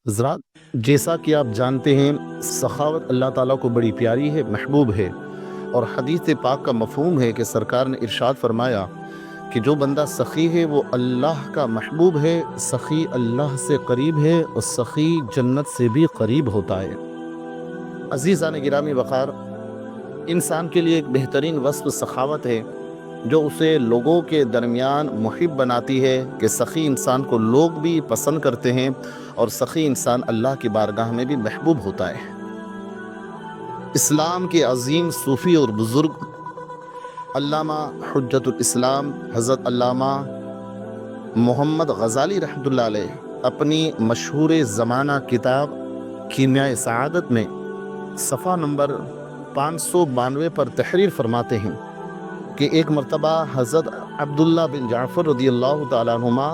حضرات، جیسا کہ آپ جانتے ہیں سخاوت اللہ تعالیٰ کو بڑی پیاری ہے، محبوب ہے، اور حدیث پاک کا مفہوم ہے کہ سرکار نے ارشاد فرمایا کہ جو بندہ سخی ہے وہ اللہ کا محبوب ہے، سخی اللہ سے قریب ہے اور سخی جنت سے بھی قریب ہوتا ہے۔ عزیزان گرامی وقار، انسان کے لیے ایک بہترین وصف سخاوت ہے جو اسے لوگوں کے درمیان محب بناتی ہے کہ سخی انسان کو لوگ بھی پسند کرتے ہیں اور سخی انسان اللہ کی بارگاہ میں بھی محبوب ہوتا ہے۔ اسلام کے عظیم صوفی اور بزرگ علامہ حجت الاسلام حضرت علامہ محمد غزالی رحمۃ اللہ علیہ اپنی مشہور زمانہ کتاب کیمیائے سعادت میں صفحہ نمبر 592 پر تحریر فرماتے ہیں کہ ایک مرتبہ حضرت عبداللہ بن جعفر رضی اللہ تعالیٰ عنہما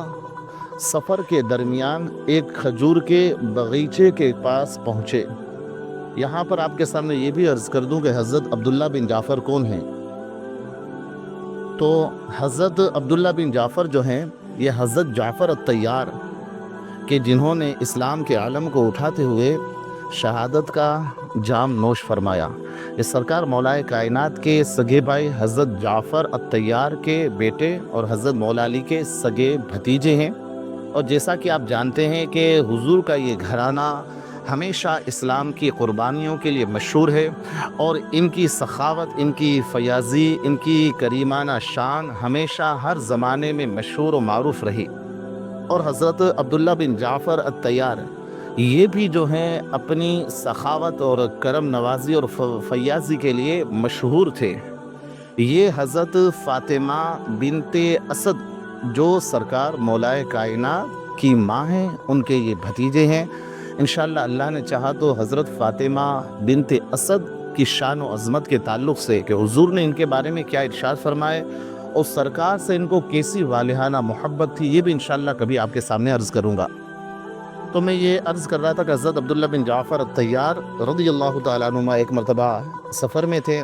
سفر کے درمیان ایک کھجور کے باغیچے کے پاس پہنچے۔ یہاں پر آپ کے سامنے یہ بھی عرض کر دوں کہ حضرت عبداللہ بن جعفر کون ہیں۔ تو حضرت عبداللہ بن جعفر جو ہیں یہ حضرت جعفر الطیار کہ جنہوں نے اسلام کے عالم کو اٹھاتے ہوئے شہادت کا جام نوش فرمایا۔ یہ سرکار مولا کائنات کے سگے بھائی حضرت جعفر الطیار کے بیٹے اور حضرت مولا علی کے سگے بھتیجے ہیں، اور جیسا کہ آپ جانتے ہیں کہ حضور کا یہ گھرانہ ہمیشہ اسلام کی قربانیوں کے لیے مشہور ہے، اور ان کی سخاوت، ان کی فیاضی، ان کی کریمانہ شان ہمیشہ ہر زمانے میں مشہور و معروف رہی۔ اور حضرت عبداللہ بن جعفر الطیار یہ بھی جو ہیں اپنی سخاوت اور کرم نوازی اور فیاضی کے لیے مشہور تھے۔ یہ حضرت فاطمہ بنت اسد جو سرکار مولا کائنات کی ماں ہیں ان کے یہ بھتیجے ہیں۔ انشاءاللہ اللہ نے چاہا تو حضرت فاطمہ بنت اسد کی شان و عظمت کے تعلق سے کہ حضور نے ان کے بارے میں کیا ارشاد فرمائے اور سرکار سے ان کو کیسی والہانہ محبت تھی، یہ بھی انشاءاللہ کبھی آپ کے سامنے عرض کروں گا۔ تو میں یہ عرض کر رہا تھا کہ حضرت عبداللہ بن جعفر الطیار رضی اللہ تعالیٰ عنہ ایک مرتبہ سفر میں تھے،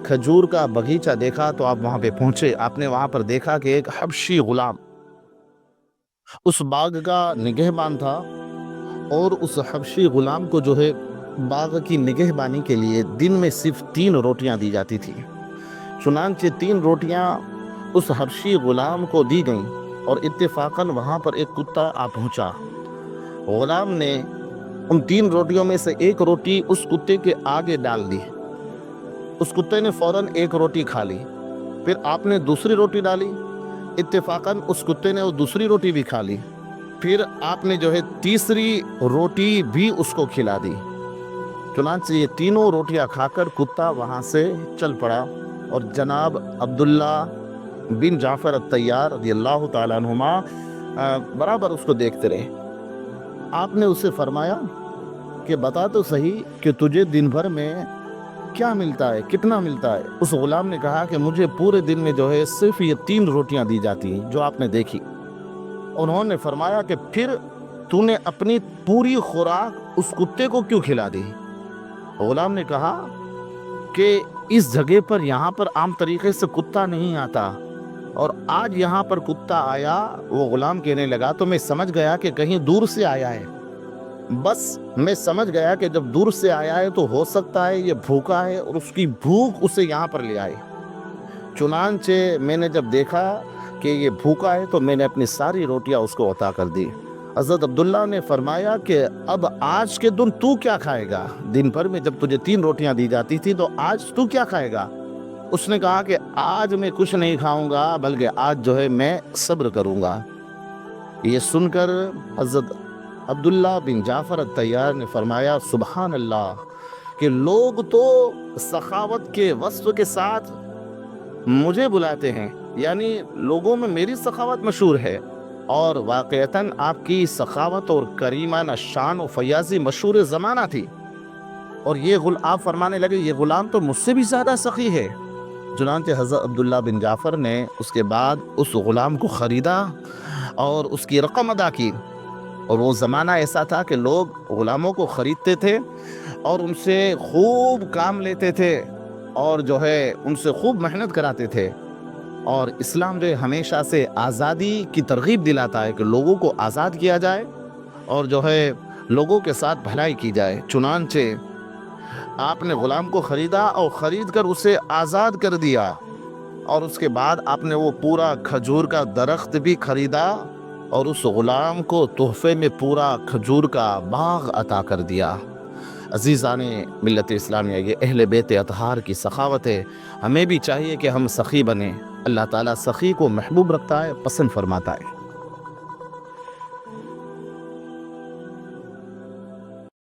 کھجور کا باغیچہ دیکھا تو آپ وہاں پہ پہنچے۔ آپ نے وہاں پر دیکھا کہ ایک حبشی غلام اس باغ کا نگہبان تھا، اور اس حبشی غلام کو جو ہے باغ کی نگہبانی کے لیے دن میں صرف 3 روٹیاں دی جاتی تھی۔ چنانچہ 3 روٹیاں اس حبشی غلام کو دی گئیں، اور اتفاقاً وہاں پر ایک کتا آ پہنچا۔ غلام نے ان 3 روٹیوں میں سے ایک روٹی اس کتے کے آگے ڈال دی۔ اس کتے نے فوراً ایک روٹی کھا لی۔ پھر آپ نے دوسری روٹی ڈالی، اتفاقاً اس کتے نے وہ دوسری روٹی بھی کھا لی۔ پھر آپ نے جو ہے تیسری روٹی بھی اس کو کھلا دی۔ چنانچہ یہ تینوں روٹیاں کھا کر کتا وہاں سے چل پڑا، اور جناب عبداللہ بن جعفر الطیار رضی اللہ تعالیٰ عنہما برابر اس کو دیکھتے رہے۔ آپ نے اسے فرمایا کہ بتا تو صحیح کہ تجھے دن بھر میں کیا ملتا ہے، کتنا ملتا ہے؟ اس غلام نے کہا کہ مجھے پورے دن میں جو ہے صرف یہ 3 روٹیاں دی جاتی ہیں جو آپ نے دیکھی۔ انہوں نے فرمایا کہ پھر تو نے اپنی پوری خوراک اس کتے کو کیوں کھلا دی؟ غلام نے کہا کہ اس جگہ پر یہاں پر عام طریقے سے کتا نہیں آتا، اور آج یہاں پر کتا آیا۔ وہ غلام کہنے لگا تو میں سمجھ گیا کہ کہیں دور سے آیا ہے، بس میں سمجھ گیا کہ جب دور سے آیا ہے تو ہو سکتا ہے یہ بھوکا ہے اور اس کی بھوک اسے یہاں پر لے آئے۔ چنانچہ میں نے جب دیکھا کہ یہ بھوکا ہے تو میں نے اپنی ساری روٹیاں اس کو عطا کر دی۔ حضرت عبداللہ نے فرمایا کہ اب آج کے دن تو کیا کھائے گا؟ دن بھر میں جب تجھے 3 روٹیاں دی جاتی تھی تو آج تو کیا کھائے گا؟ اس نے کہا کہ آج میں کچھ نہیں کھاؤں گا، بلکہ آج جو ہے میں صبر کروں گا۔ یہ سن کر حضرت عبداللہ بن جعفر الطیار نے فرمایا سبحان اللہ، کہ لوگ تو سخاوت کے وصف کے ساتھ مجھے بلاتے ہیں، یعنی لوگوں میں میری سخاوت مشہور ہے، اور واقعتاً آپ کی سخاوت اور کریمانہ شان و فیاضی مشہور زمانہ تھی۔ اور یہ آپ فرمانے لگے یہ غلام تو مجھ سے بھی زیادہ سخی ہے۔ چنانچہ حضرت عبداللہ بن جعفر نے اس کے بعد اس غلام کو خریدا اور اس کی رقم ادا کی۔ اور وہ زمانہ ایسا تھا کہ لوگ غلاموں کو خریدتے تھے اور ان سے خوب کام لیتے تھے، اور جو ہے ان سے خوب محنت کراتے تھے۔ اور اسلام جو ہے ہمیشہ سے آزادی کی ترغیب دلاتا ہے کہ لوگوں کو آزاد کیا جائے، اور جو ہے لوگوں کے ساتھ بھلائی کی جائے۔ چنانچہ آپ نے غلام کو خریدا اور خرید کر اسے آزاد کر دیا، اور اس کے بعد آپ نے وہ پورا کھجور کا درخت بھی خریدا اور اس غلام کو تحفے میں پورا کھجور کا باغ عطا کر دیا۔ عزیزان ملت اسلامیہ، یہ اہل بیت اطہار کی سخاوت ہے۔ ہمیں بھی چاہیے کہ ہم سخی بنیں۔ اللہ تعالیٰ سخی کو محبوب رکھتا ہے، پسند فرماتا ہے۔